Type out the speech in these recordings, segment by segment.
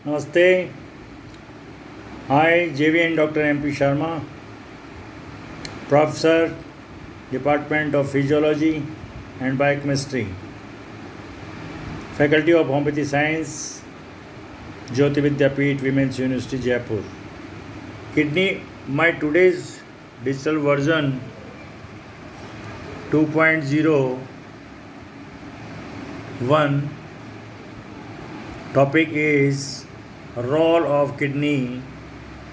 Namaste. I, JVN Dr. MP Sharma, Professor, Department of Physiology and Biochemistry, Faculty of Homeopathy Science, Jyoti Vidyapeeth, Women's University, Jaipur. Kidney, my today's digital version 2.01 topic is role of kidney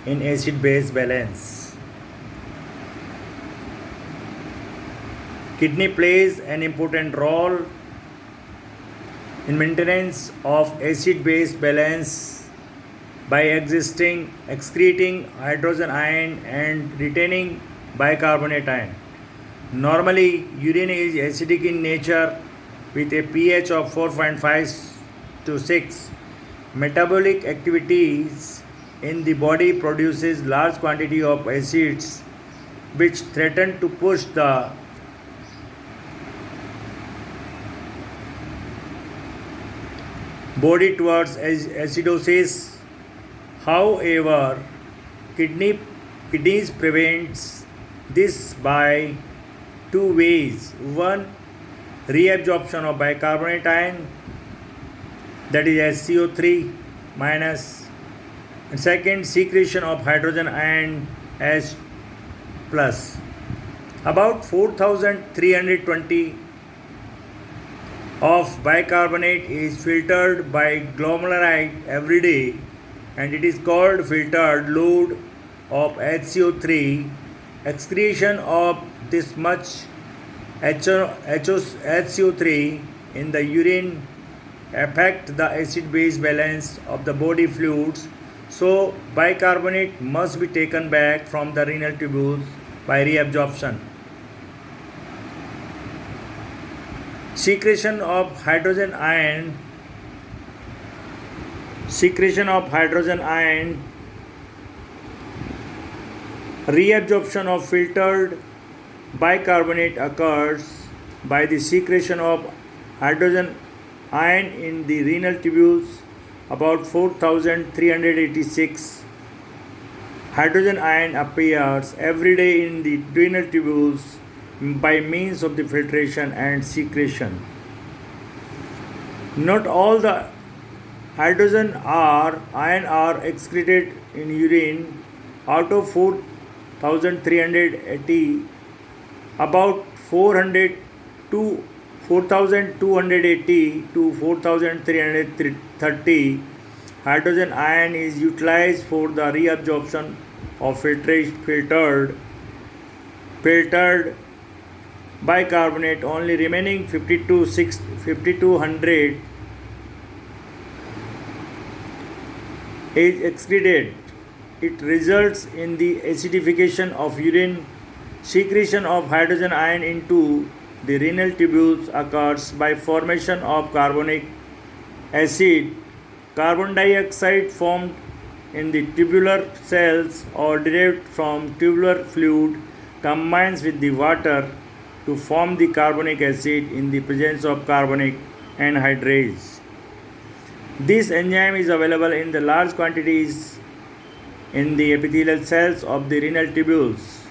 in acid-base balance. Kidney plays an important role in maintenance of acid-base balance by excreting hydrogen ion and retaining bicarbonate ion. Normally, urine is acidic in nature with a pH of 4.5 to 6. Metabolic activities in the body produces large quantity of acids which threaten to push the body towards acidosis. However, kidneys prevents this by two ways. One, reabsorption of bicarbonate ion, that is SCO3 minus, and second, secretion of hydrogen ion H plus. About 4320 of bicarbonate is filtered by glomeruli every day, and it is called filtered load of HCO3. Excretion of this much HCO3 in the urine affect the acid-base balance of the body fluids, so bicarbonate must be taken back from the renal tubules by reabsorption. Secretion of hydrogen ion reabsorption of filtered bicarbonate occurs by the secretion of hydrogen ion in the renal tubules. About 4386 hydrogen ion appears every day in the renal tubules by means of the filtration and secretion. Not all the hydrogen ion are excreted in urine. Out of 4380, about 4280 to 4330 hydrogen ion is utilized for the reabsorption of filtered bicarbonate. Only remaining 5200 is excreted. It results in the acidification of urine. Secretion of hydrogen ion into the renal tubules occurs by formation of carbonic acid. Carbon dioxide formed in the tubular cells or derived from tubular fluid combines with the water to form the carbonic acid in the presence of carbonic anhydrase. This enzyme is available in the large quantities in the epithelial cells of the renal tubules.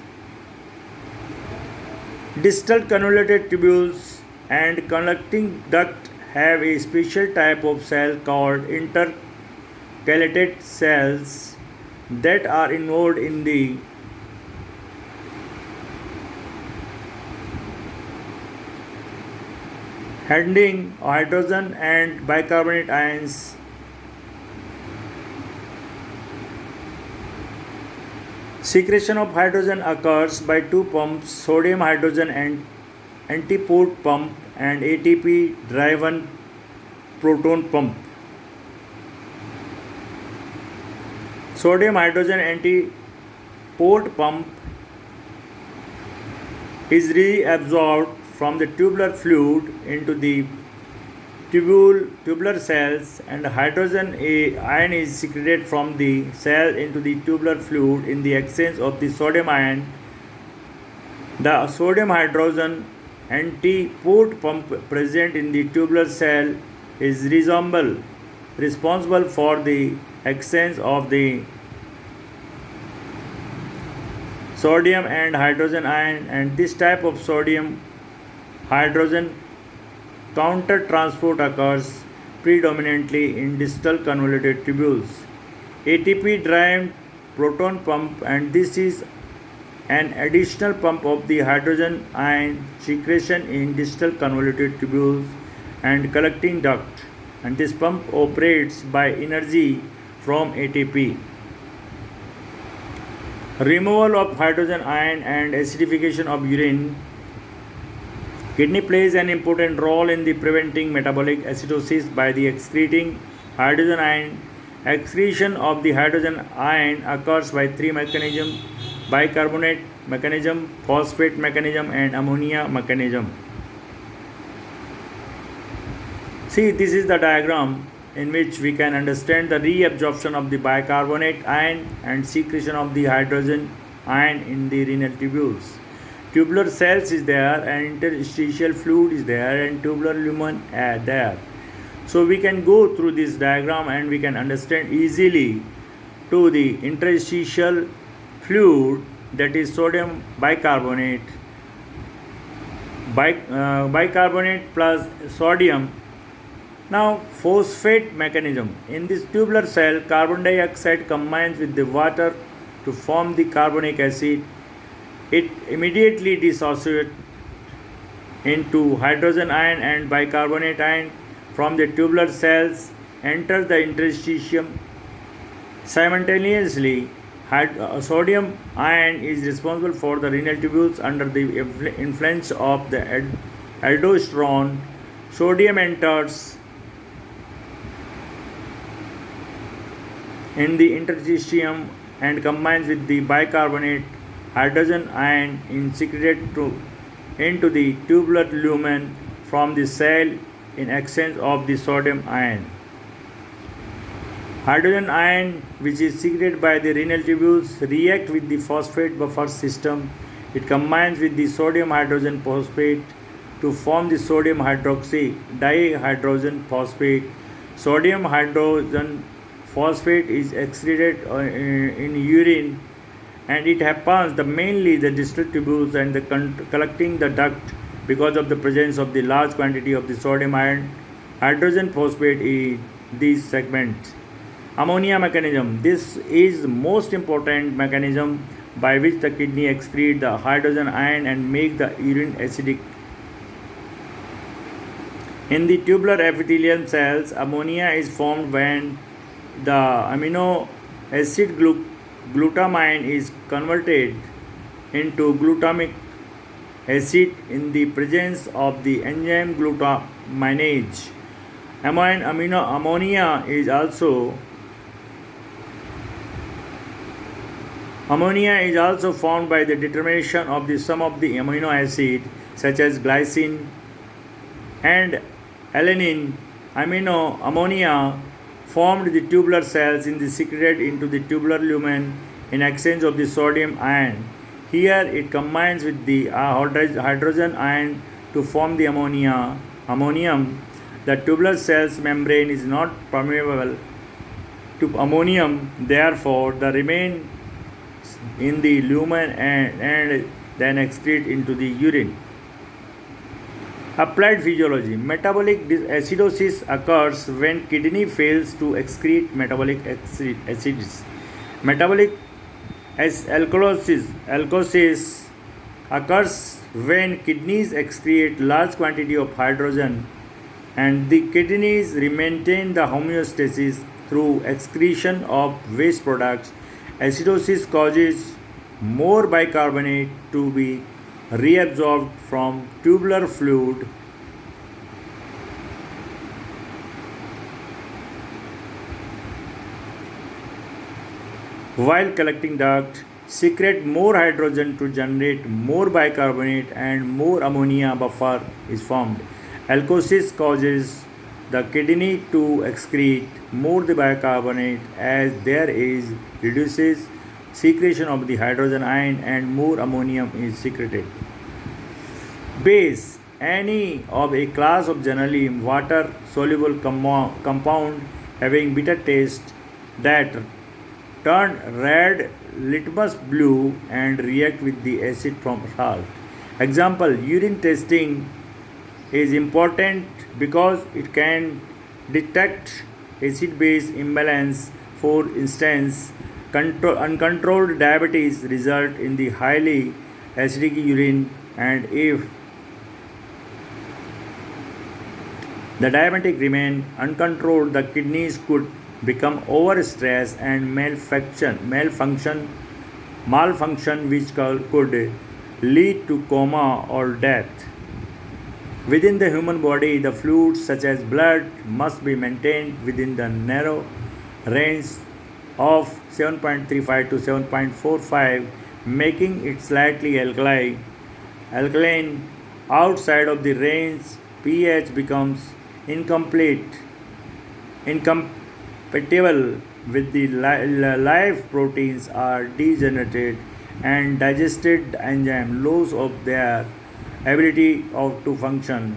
Distal cannulated tubules and conducting duct have a special type of cell called intercalated cells that are involved in the handling hydrogen and bicarbonate ions. Secretion of hydrogen occurs by two pumps, sodium hydrogen and antiport pump and ATP driven proton pump. Sodium hydrogen antiport pump is reabsorbed from the tubular fluid into the tubular cells, and hydrogen ion is secreted from the cell into the tubular fluid in the exchange of the sodium ion. The sodium hydrogen antiport pump present in the tubular cell is resorbable responsible for the exchange of the sodium and hydrogen ion, and this type of sodium hydrogen counter transport occurs predominantly in distal convoluted tubules. ATP driven proton pump, and this is an additional pump of the hydrogen ion secretion in distal convoluted tubules and collecting duct, and this pump operates by energy from ATP. Removal of hydrogen ion and acidification of urine. Kidney plays an important role in the preventing metabolic acidosis by the excreting hydrogen ion. Excretion of the hydrogen ion occurs by three mechanisms: bicarbonate mechanism, phosphate mechanism, and ammonia mechanism. See, this is the diagram in which we can understand the reabsorption of the bicarbonate ion and secretion of the hydrogen ion in the renal tubules. Tubular cells is there, and interstitial fluid is there, and tubular lumen there. So we can go through this diagram and we can understand easily to the interstitial fluid, that is sodium bicarbonate, bicarbonate plus sodium. Now, phosphate mechanism. In this tubular cell, carbon dioxide combines with the water to form the carbonic acid. It immediately dissociates into hydrogen ion and bicarbonate ion from the tubular cells, enters the interstitium. Simultaneously, sodium ion is responsible for the renal tubules under the influence of the aldosterone. Sodium enters in the interstitium and combines with the bicarbonate. Hydrogen ion is secreted into the tubular lumen from the cell in exchange of the sodium ion. Hydrogen ion, which is secreted by the renal tubules, react with the phosphate buffer system. It combines with the sodium hydrogen phosphate to form the sodium hydroxy dihydrogen phosphate. Sodium hydrogen phosphate is excreted in urine, and it happens mainly the distal tubules and the collecting the duct because of the presence of the large quantity of the sodium ion hydrogen phosphate in these segments. Ammonia mechanism. This is most important mechanism by which the kidney excrete the hydrogen ion and make the urine acidic. In the tubular epithelial cells, ammonia is formed when the amino acid glutamine is converted into glutamic acid in the presence of the enzyme glutaminase. Ammonia is also formed by the determination of the sum of the amino acid such as glycine and alanine. Ammonia formed the tubular cells in the secreted into the tubular lumen in exchange of the sodium ion. Here it combines with the hydrogen ion to form the ammonium. The tubular cell's membrane is not permeable to ammonium, therefore the remain in the lumen and then excrete into the urine. Applied physiology. Metabolic acidosis occurs when kidney fails to excrete metabolic acids. Metabolic alkalosis occurs when kidneys excrete large quantity of hydrogen, and the kidneys maintain the homeostasis through excretion of waste products. Acidosis causes more bicarbonate to be reabsorbed from tubular fluid. While collecting duct, secrete more hydrogen to generate more bicarbonate, and more ammonia buffer is formed. Alkalosis causes the kidney to excrete more the bicarbonate as there is reduces secretion of the hydrogen ion and more ammonium is secreted. Base. Any of a class of generally water soluble compound having bitter taste that turn red litmus blue and react with the acid from salt. Example, urine testing is important because it can detect acid base imbalance. For instance, uncontrolled diabetes result in the highly acidic urine, and if the diabetic remain uncontrolled, the kidneys could become overstressed and malfunction which could lead to coma or death. Within the human body, the fluids such as blood must be maintained within the narrow range of 7.35 to 7.45, making it slightly alkaline. Outside of the range, pH becomes incomplete, incompatible with the live proteins are degenerated and digested enzyme lose of their ability to function,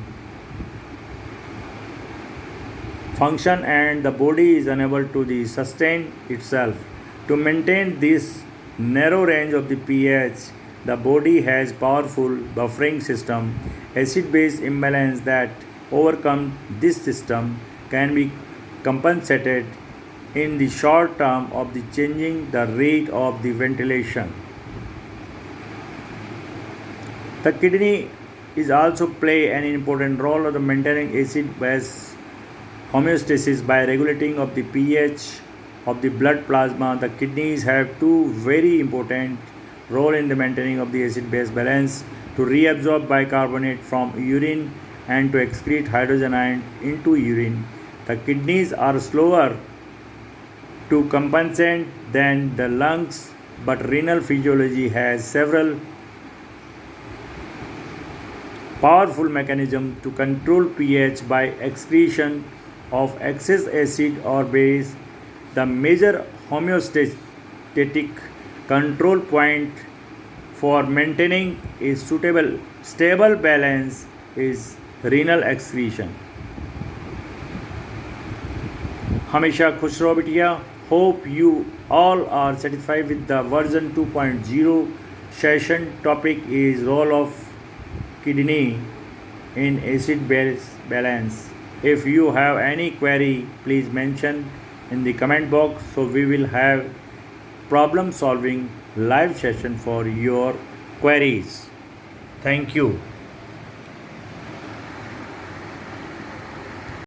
and the body is unable to sustain itself. To maintain this narrow range of the pH, the body has powerful buffering system. Acid base imbalance that overcome this system can be compensated in the short term of the changing the rate of the ventilation. The kidney is also play an important role of the maintaining acid base homeostasis by regulating of the pH of the blood plasma. The kidneys have two very important role in the maintaining of the acid base balance: to reabsorb bicarbonate from urine and to excrete hydrogen ion into urine. The kidneys are slower to compensate than the lungs, but renal physiology has several powerful mechanisms to control pH by excretion of excess acid or base. The major homeostatic control point for maintaining a stable balance is renal excretion. हमेशा खुश रहो बिटिया. Hope you all are satisfied with the version 2.0 session. Topic is role of kidney in acid base balance. If you have any query, please mention in the comment box, so we will have problem solving live session for your queries. Thank you.